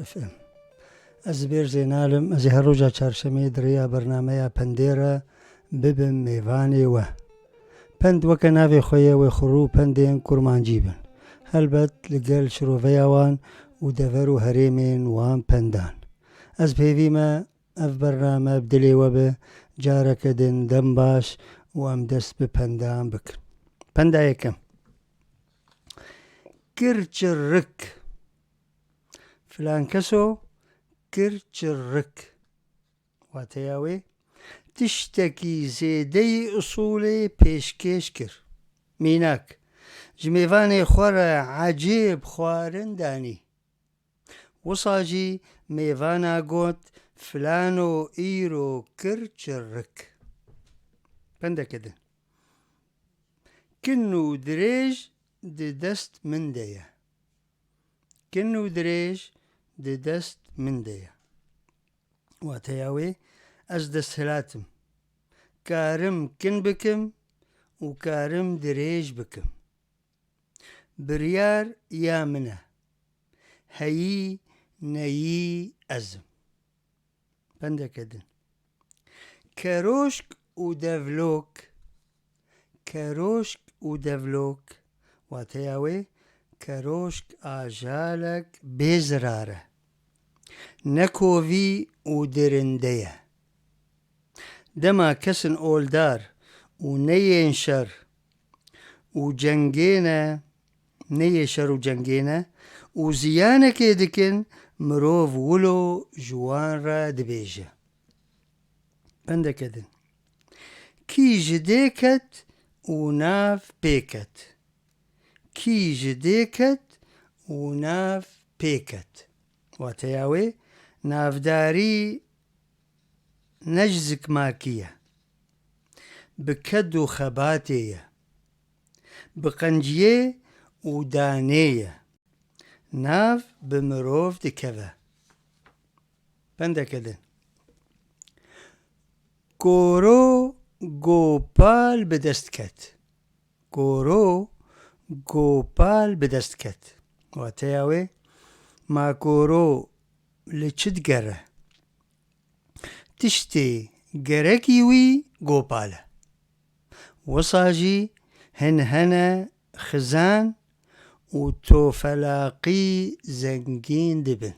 اف ام. از بیرزینالم از هروجا چارشمی دریا برنامه پندیره ببم میوانی و پند وکناوی خویه و خرو پندین کرمانجی بن هلبت لگل شروفیوان و دفرو هریمین وان پندان از پیوی ما اف برنامه بدلی و به جارک دن دنباش و ام دست بپندان بکن پنده یکم کرچرک فلان کسو کرچرک واتیاوی تشتكي زيدي أصولي بيشكيش كر ميناك جميفاني خورا عجيب خوارن داني وصاجي ميفانا قوت فلانو إيرو كرچرك بنده كده كنو دريج دي دست من ديا كنو دريج دي دست من ديا واتياوي از دست هلاتم كارم كن بكم وكارم دريج بكم بريار يامنه هيي نيي أزم بنده كدن كروشك ودفلوك كروشك ودفلوك واتياوي كروشك آجالك بزراره نكوفي ودرنديه دما كسن أولدار ونين شر وجنجينا نيشر وجنجينا وزيانة كيدكن مروف ولو جوان را دبيجة بنده كدن كي جديكت وناف بيكت كي جديكت وناف بيكت واتياوي نافداري نجزك ماكية بكدو خباتية بقنجية ودانية ناف بمروف دكذا بنده كده كورو گوپال بدستكت كورو گوپال بدستكت واتياوي ما كورو لچد گره تشتي گركيوي گوپاله وصاجي هنهنا خزان وتوفلاقي زنجين دبن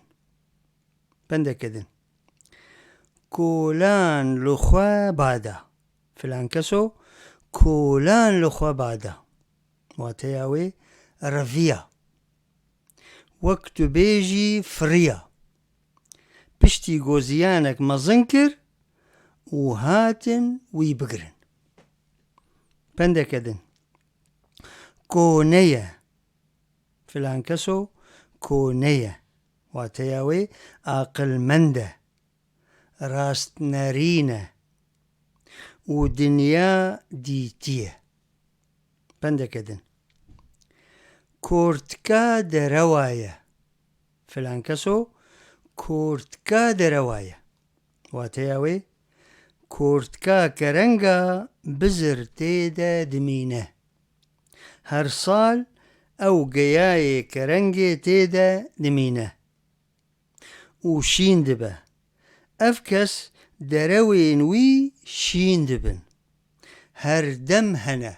بنده كدن كولان لخوا بادا فلان كسو كولان لخوا بادا واتياوي رفيا وقت بيجي فريا بشتي غوزيانك مزنكر وهاتن ويبقرن بنده كدن كونية فلان كسو كونية واتياوي عقل منده راست نارينة ودنيا ديتية بنده كدن كورتكا درواية فلان كسو كورتكا درواية واتياوي كورتكا كرنجا بزر تيدا دمينة هر صال او قياي كرنجي تيدا دمينة وشين دبه افكس دروين وي شين دبن هر دم هنا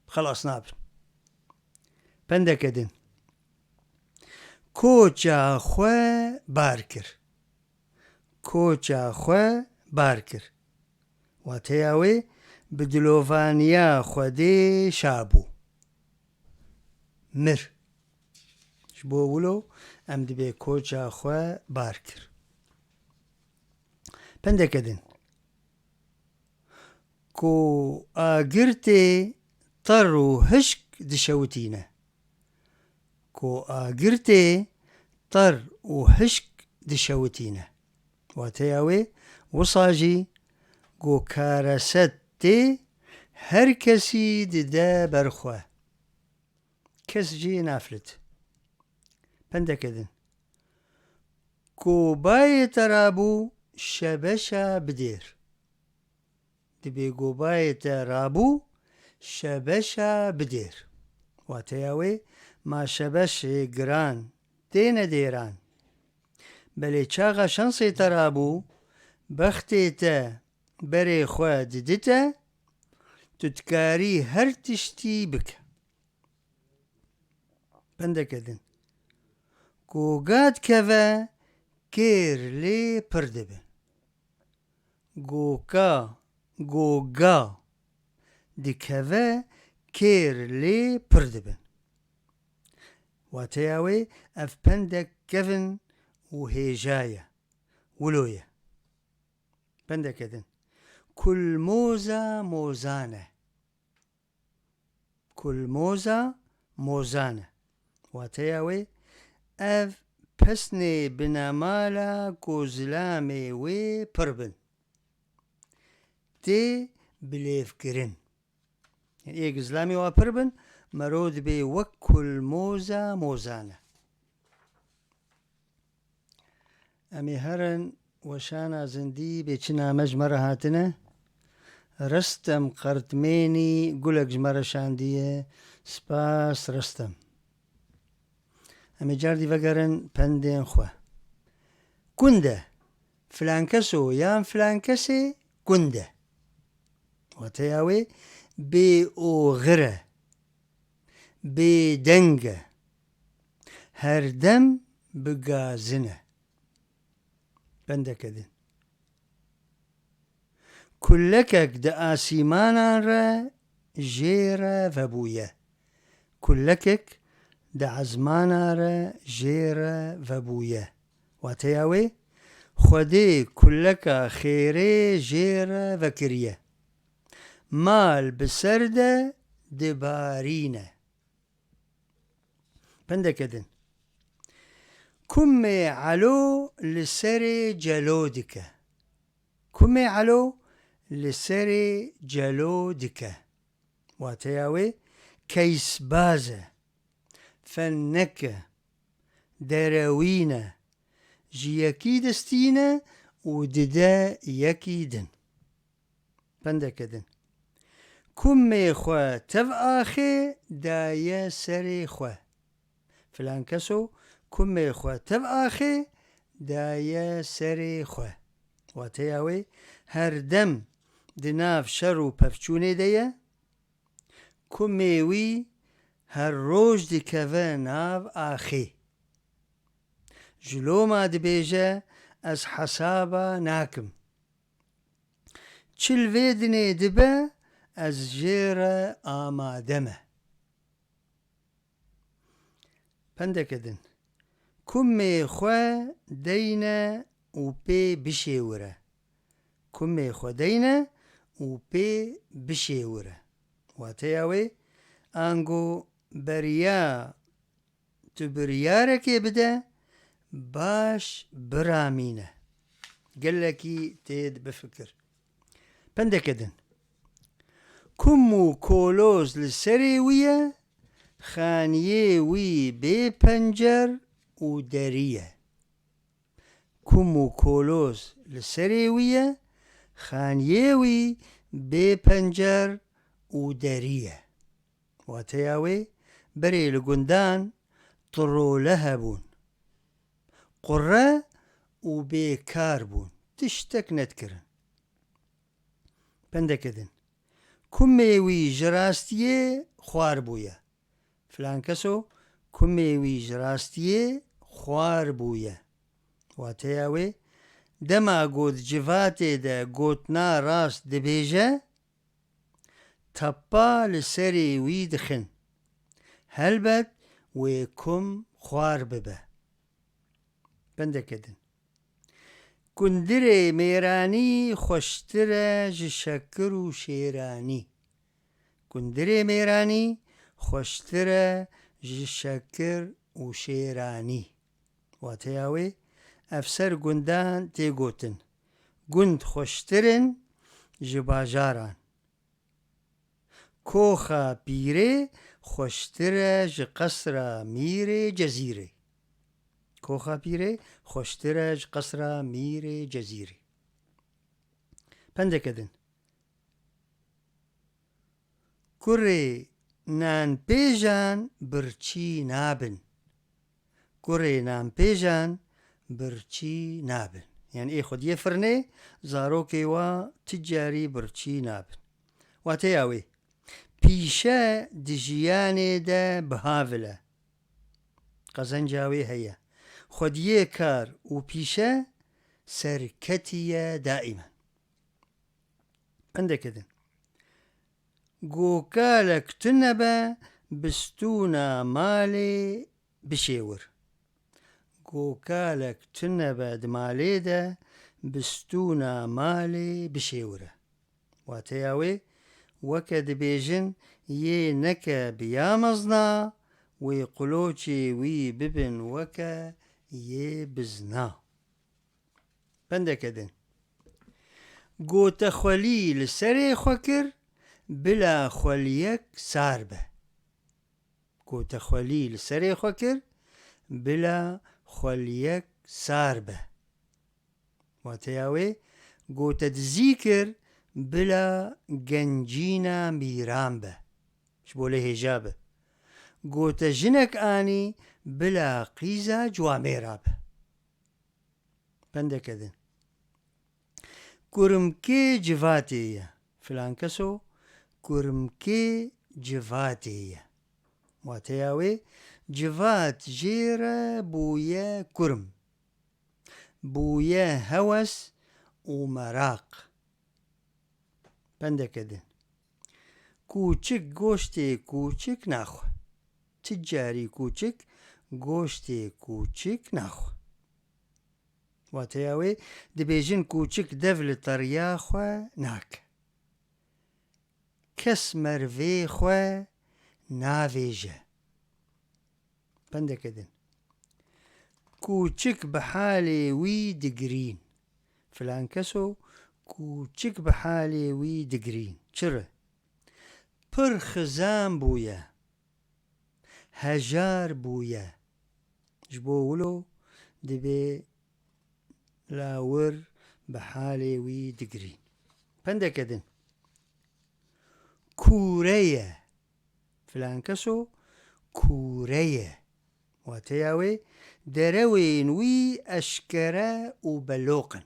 خلاص نابن بنده كدن كوچا خواه باركر كوچا خواه باركر واتياوي بدلوفانيا خودي شابو مر شبو ولو ام دبي كوچا خواه باركر بنده كدن كو آگرتي طرو هشك دشوتينه كو آگرتي طر وهشك دشوتينه واتياوي وصاجي گو كارستي هر كسي ددا برخواه كس جي نافلت بنده كدن كو باي ترابو شبشا بدير دبي گو باي ترابو شبشا بدير واتياوي ما شبش گران دين ديران بەلێ چاغا شەنسێ تەرابوو بەختێتە بەرێ خوا ددتە توتکاری هەر تشتی بکە. پندەکەدن گۆگات کەڤە کێر لێ پڕ دەبن. گۆکا گۆگا دکەڤە کێر لێ پڕ دەبن. واتەیاوێ ئەف پەندێک کەڤن و هێژایە ولۆیە. پندەکەدن کولمۆزە مۆزانە. کولمۆزە مۆزانە واتەیاوێ ئەف پەسنێ بنەمالە کۆزلامێ وێ پڕ بن. تێ بلێڤکردن ئێگە زلامی وا پڕ بن مەرۆ دەبێ وەک کولمۆزە مۆزانە. ئەمێ هەرن وەشانە زندی بێ چ نامە ژمەرە هاتنە ڕستەم قەرتمێنی گولێک ژمەرە شاندیە سپاس ڕستەم. ئەمێ جاردی vەگەرن پەندێن خوە. کوندە فلان کەسۆ یان فلان کەسێ کوندە واتەیاوێ بێ ئۆغرە بێ دەنگە هەردەم بگازنە. پندەکەدن کولەکێک دە ئاسیمانان رە ژێرە vەبوویە. کولەکێک دە عەزمانان رە ژێرە vەبوویە واتەیاوێ خودێ کولەکە خێرێ ژێرە vەکریە. مال بسەردە دبارینە. پندەکەدن کومێ عەلۆ لەسەرێ جەلۆ دکە. کومێ عەلۆ لەسەرێ جەلۆ دکە واتەیاوێ کەیسبازە فەنەکە دەرەوینە ji yekî destîne û dide yekî din. Pendekedin kumê xwe tev axê daye serê xwe. Filan keso kumê xwe tev axê daye serê xwe wateya wê her dem di nav şer û pevçûnê de ye. Kumê wî her roj dikeve nav axê. Ji loma dibêje ez hesaba nakim. Çil vê dinê dibe ez jê re amade me. Pendekedin kumê xwe deyne û pê bişêwire. Kumê xwe deyne û pê bişêwire wateya wê ango beriya tu biryarekê bide baş biramîne. Gelekî tê bifikir. Pendekedin kum û koloz li serê wî ye xaniyê wî bê pencer û derî ye. Kum û koloz li serê wî ye xaniyê wî bê pencer û derî ye wateya wê berê li gundan tirole hebûn qure û bêkar bûn tiştek nedkirin. Pendekedin kumê wî ji rastiyê xwar bûye. Filan keso kumê wî ji rastiyê xwar bûye wateya wê dema got civatê de gotina rast dibêje teppa li serê wî dixin helbet wê kum xwar bibe. Pendekedin kundirê mêranî xweştir e ji şekir û şêranî. Kundirê mêranî xweştir e ji şekir û şêranî wateya wê ev ser gundan tê gotin. Gund xweştir in ji bajaran. Koxa pîrê xweştir e ji qesra mîrê cezîrê. Koxa pîrê xweştir e ji qesra mîrê cezîrê. Pendekedin kurê nanpêjan birçî nabin. Kurê nanpêjan برچی نابن. يعني ايه خود يفرني زاروكي و تجاري برچی نابن. واتياوي پیشە دژیانێدا بهاڤلە قەزەنجاوی هەیە خودیە کار و پیشە سەرکەتیە دائیمە. ئەندەکەدن گۆکالە کتنە بە بستوونە مالێ بشێور. گۆکالە کتنە بە دمالێدە بستوونە مالێ بشێورە. واتەیاوێ وەکە دەبێژن یێ نەکە بیامەزنا وی قلۆچێ وی ببن وەکە یێ بزنا. بەندەکەدن گۆتە خۆلی لەسەرێ خۆ کرد بلا خۆلیەک سار بە. گۆتە خۆلی لەسەرێ خۆ کرد بلا خۆلیەک سار بە. واتەیاوێ گۆتە دزی کرد بلا گەنجینە میران بە ش بۆ لە هێژا بە. گۆتە ژنێک ئانی بلا قیزە جوامێرا بە. بەندەکەدن کورمکێ جڤاتێیە فلان کەسۆ کورمکێ جڤاتێیە. واتەیاوێ جڤات ژێرە بوویە کورم بوویە هەوەس و مەراق. بەندەکەدن کوچک گۆشتێ کوچک ناخۆ. تجاری کوچک گۆشتێ کوچک ناخۆ. واتەیاوێ دەبێژن کوچک دەڤ لە تەڕیا خۆ ناکە. کەس مەرڤێ خۆ ناڤێژە. بەندەکەدن کوچک بە حالێ وی دگرین فلان کەسۆ کوچک بە حالێ وی دگرین. چرە؟ پڕ خزان بوویە هەژار بوویە ش بۆ ولۆ دەبێ لاور بە حالێ وی دگرین. پەندەکەدن کوورەیە فلان کەسۆ کوورەیە. واتەیاوێ دەرەوێن وی ئەشکەرە و بەلۆقن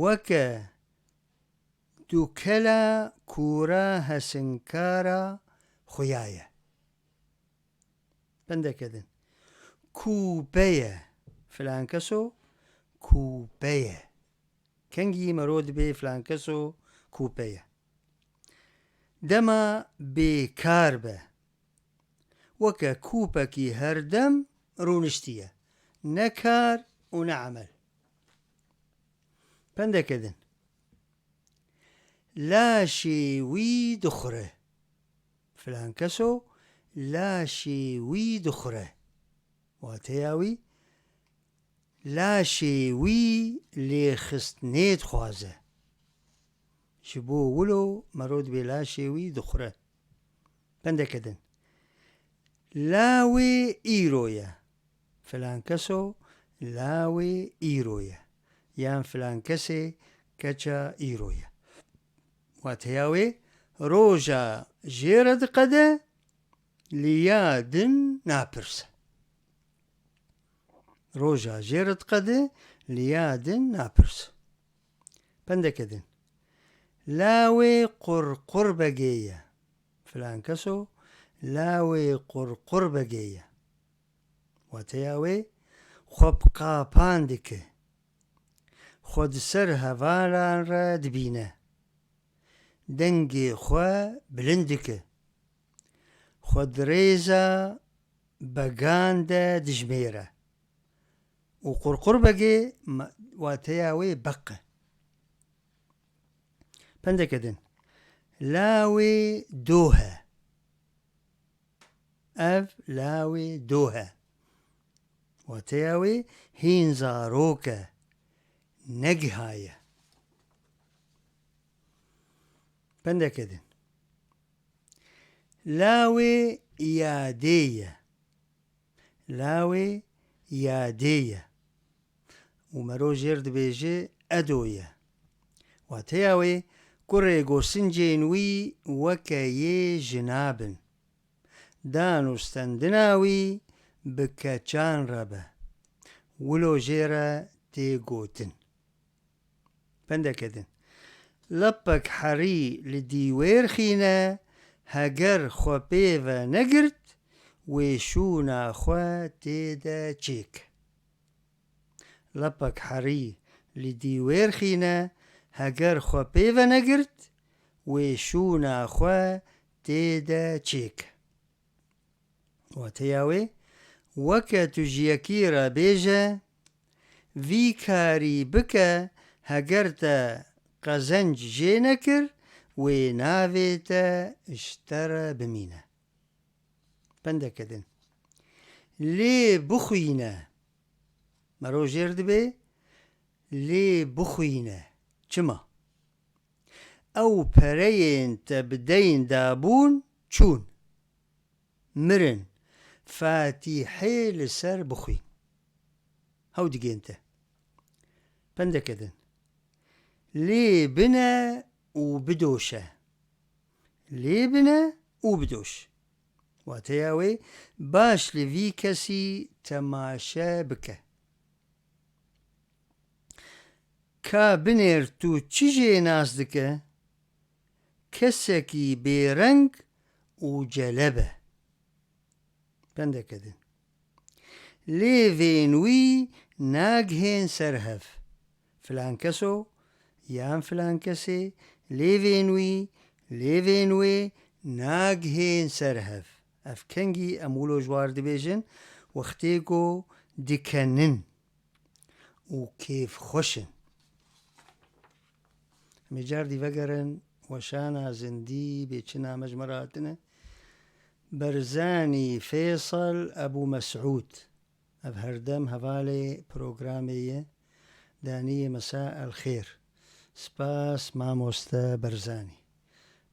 وەکە دووکەلە کوورە هەسنکارە خویایە. بەندەکەدن کووپەیە فلان کەسۆ کووپەیە. کەنگی مەرۆ دەبێ فلان کەسۆ کووپەیە. دەما بێکار بە وەکە کووپەکی هەردەم ڕوونشتیە نەکار و نەعەمەل. پەندەکەدن لاشێ وی دخورە فلان کەسۆ لاشێ وی دخورە. واتەیاوی لاشێ وی لێخستنێت خوازە ش بۆ ولۆ مەرۆ دەبێ لاشێ وی دخورە. پەندەکەدن لاوێ ئیرۆیە فلان کەسۆ لاوێ ئیرۆیە یان فلان کەسێ کەچە ئیرۆیە. واتەیاوێ ڕۆژە ژێرە دقەدە لیا دن ناپرسە. ڕۆژە ژێرە دقەدە لیا دن ناپرسە. پەندەکەدن لاوێ قورقوڕ بەگێیە فلان کەسۆ لاوێ قورقوڕ بەگێیە. واتەیاوێ خۆپقاپان دکە خۆد سەر هەڤاران ڕە دبینە دەنگێ خۆ بلند دکە خۆد ڕێزە بەگاندە دژمێرە و قورقوڕ بەگێ واتەیاوێ بەقە. پەندەکەدن لاوێ دۆهە ئەڤ لاوێ دۆهە. واتەیاوێ هین زارۆکە نەگهایە. پەندەکەدن لاوێ یادێیە لاوێ یادێیە و مەرۆ ژێر دەبێژێ ئەدۆیە. واتەیاوێ کوڕێ گۆسنجێن وی وەکە یێ ژنابن دان و ستەندناوی بکەچان ڕەبە ولو جيرا تي قوتن بندكدن لبك حري لديوير خينا هجر خو بيفا نجرت وشونا خو تيدا تشيك لبك حري لديوير خينا هجر خو بيفا نجرت وشونا خو تيدا تشيك وتياوي وكا تجيكيرا بيجا في كاري بكا هجرتا قزنج جينكر ونافيتا اشترى بمينا بندكدن لي بخينا مرو جيرد بي لي بخينا چما او پرين تبدين دابون چون مرن فاتحي لسر بخين هاو ديجي انت بندكدن لي بنا وبدوشة لي بنا وبدوش واتياوي باش لفي كسي تماشا بك كا بنير تو تشيجي ناس دك كسكي بيرنج وجلبة بندكدن لي فينوي ناقهين سرهف فلان كسو يام فلان كسي ليفينوي ليفينوي ناقهين سرهف أفكنجي أمولو جوار دبيجن واختيكو دكنن وكيف خوشن مجار دي فقرن وشانا زندي بيتشنا مجمراتنا برزاني فيصل أبو مسعود أبهردم هفالي بروغرامية دانية مساء الخير سباس ماموستا برزاني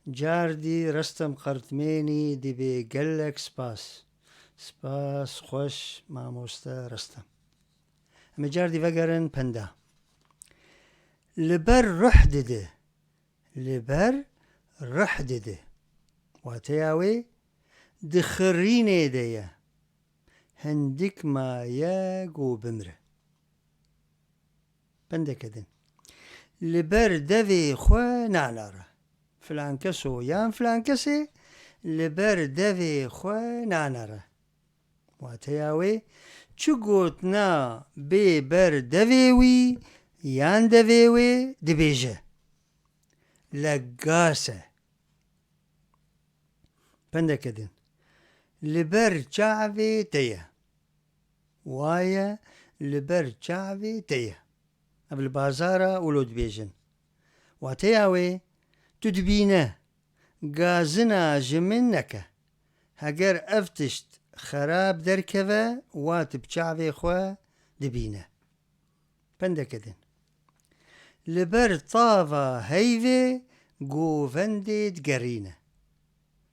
جاردي رستم قرتميني دي بيقلك سباس سباس خوش ماموستا رستم اما جاردي فقرن پندا لبر رح دده لبر رح دده واتياوي دخريني ديه هندك ما ياقو بمره بندكدن لبر دفي خوا نعنارة فلان كسو يان فلان كسي لبر دفي خوا نعنارة واتياوي چگوتنا بي بر دفيوي يان دفيوي دبيجه لقاسة بندكدن لبر چعوي تيه وايا لبر چعوي تيه قبل بازارة ولود بيجن واتياوي تدبينه غازنا جمنك هجر افتشت خراب دركبه واتب شعبي خوا دبينه بندكدن لبر طافا هيفي قوفندي دقرينه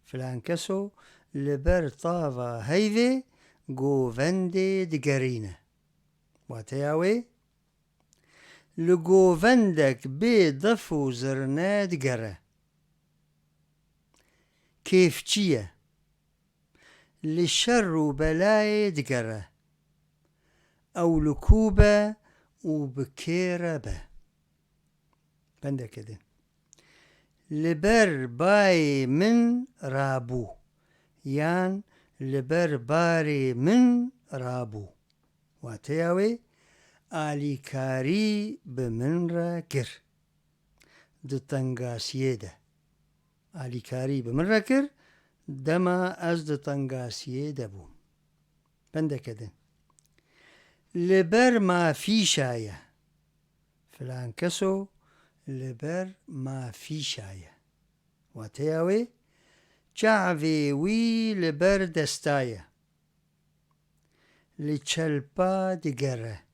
فلان كسو لبر طافا هيفي قوفندي دقرينه واتياوي لقوفندك بيضف وزرناد قرة كيف چيه لشر وبلاي دقرة أو لكوبة وبكيرة به بندكدن لبر باي من رابو يان لبر باري من رابو واتياوي آلیکاری بمن را کر دتنگاسیه ده آلیکاری بمن را کر دما از دتنگاسیه ده بوم بندکدن لبر ما فی شایه فلان کسو لبر ما فی شایه واتیاوی چعوی وی لبر دستایه لچلپا دگره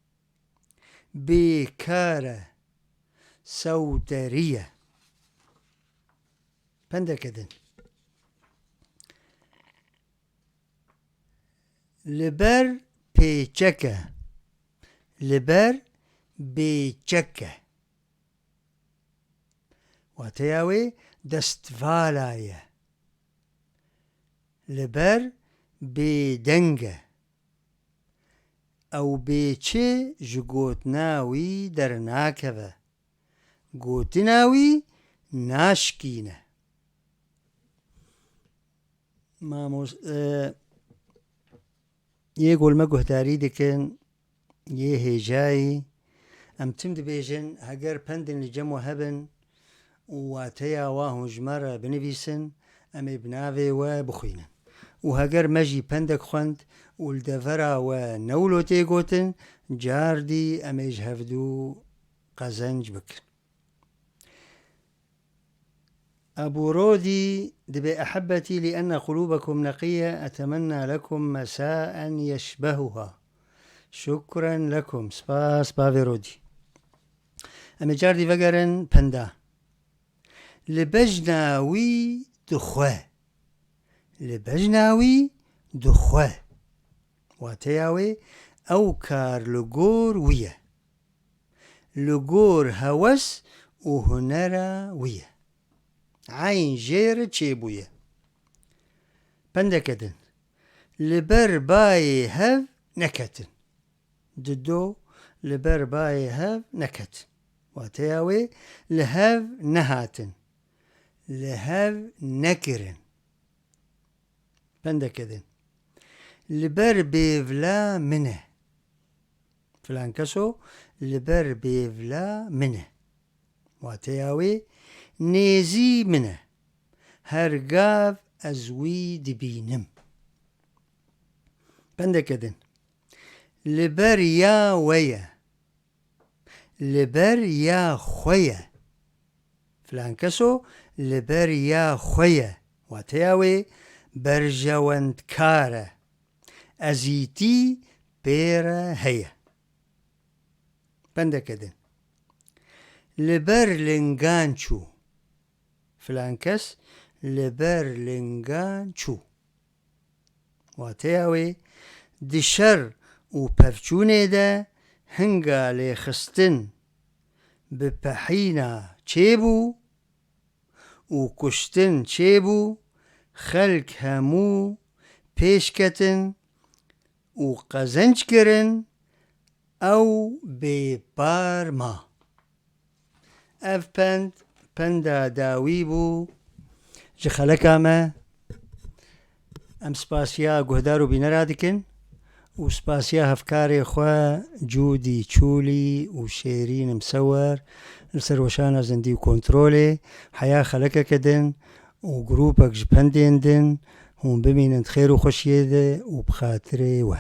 بيكارة سوترية بندكدن لبر بيچكة لبر بيچكة واتياوي دستفالاية لبر بيدنگة ئەو بێچێ ji گۆتناوی دەرناکەوە گۆتناوی ناشکینە. یە گۆلمە گوهداری دکن یە هێژایی ئەمتم دەبێژن هەگەر پەندن لە جەم و هەبن واتەیە وا هۆژمارە بنویسن ئەمێ بناوێوە بخوێنن و هەگەر مەژی پەندێک خوێند و دەڤەراوە نەولۆ تێگۆتن جاردی ئەمێژ هەفتوو قەزەنج بکن. أبو رودي دبي أحبتي لأن قلوبكم نقية أتمنى لكم مساء يشبهها. شكرا لكم. سباس بافي رودي. أمي جاردي فقرن بندا لبجناوي دخوة لبجناوي دخوة واتياوي أو كار لغور ويا لغور هوس وهنرا ويا عين جير تشيبويا بندكتن لبر باي هف نكتن ددو لبر باي هف نكت واتياوي لهف نهاتن لهف نكرن بندكتن لبر بيفلا منه فلان كسو لبر بيفلا منه واتياوي نيزي منه هرقاف أزوي دبينم بندكدن لبر يا ويا لبر يا خويا فلان كسو لبر يا خويا واتياوي برجوند كارة أزيتي بيرا هيا بندكدن لبر لنغانشو فلان كس لبر لنغانشو واتياوي دشر و پفچونه ده هنگا لخستن بپحينا چيبو و کشتن چيبو خلق همو پیشکتن و قزنج کرن او بپار ما اف پندا داوی بو جخلکا ما ام سپاسیا گهدارو بینرا دکن و سپاسیا هفکاری خواه جودی چولی و شیرین مسور لسروشانا زندی و کنترولی حیا خلکا کدن و گروپک جپندین دن هم ببینند خیر و خوشیده و بخاطره و